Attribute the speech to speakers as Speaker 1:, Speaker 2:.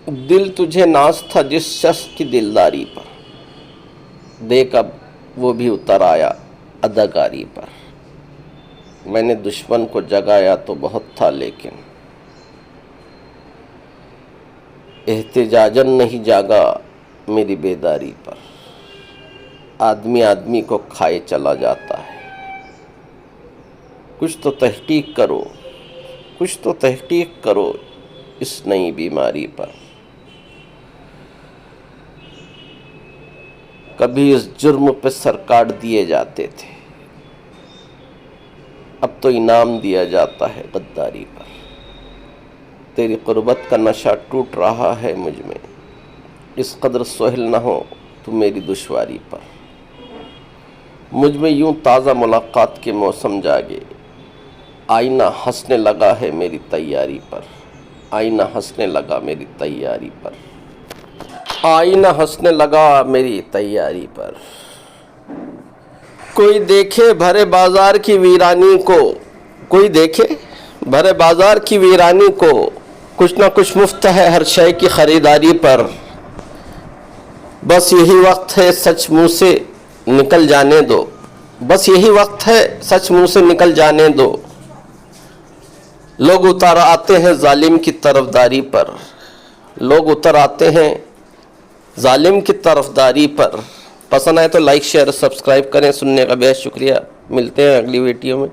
Speaker 1: دل تجھے ناز تھا جس شخص کی دلداری پر، دیکھ اب وہ بھی اتر آیا اداکاری پر۔ میں نے دشمن کو جگایا تو بہت تھا، لیکن احتجاجاً نہیں جاگا میری بیداری پر۔ آدمی آدمی کو کھائے چلا جاتا ہے، کچھ تو تحقیق کرو، کچھ تو تحقیق کرو اس نئی بیماری پر۔ کبھی اس جرم پہ سر کاٹ دیے جاتے تھے، اب تو انعام دیا جاتا ہے غداری پر۔ تیری قربت کا نشہ ٹوٹ رہا ہے مجھ میں، اس قدر سہل نہ ہو تو میری دشواری پر۔ مجھ میں یوں تازہ ملاقات کے موسم جاگے، آئینہ ہنسنے لگا ہے میری تیاری پر۔ آئینہ ہنسنے لگا میری تیاری پر۔ آئینہ ہنسنے لگا میری تیاری پر۔ کوئی دیکھے بھرے بازار کی ویرانی کو، کوئی دیکھے بھرے بازار کی ویرانی کو، کچھ نہ کچھ مفت ہے ہر شے کی خریداری پر۔ بس یہی وقت ہے سچ منہ سے نکل جانے دو، بس یہی وقت ہے سچ منہ سے نکل جانے دو۔ لوگ اتر آتے ہیں ظالم کی طرفداری پر، لوگ اتر آتے ہیں ظالم کی طرفداری پر۔ پسند آئے تو لائک شیئر سبسکرائب کریں۔ سننے کا بہت شکریہ، ملتے ہیں اگلی ویڈیو میں۔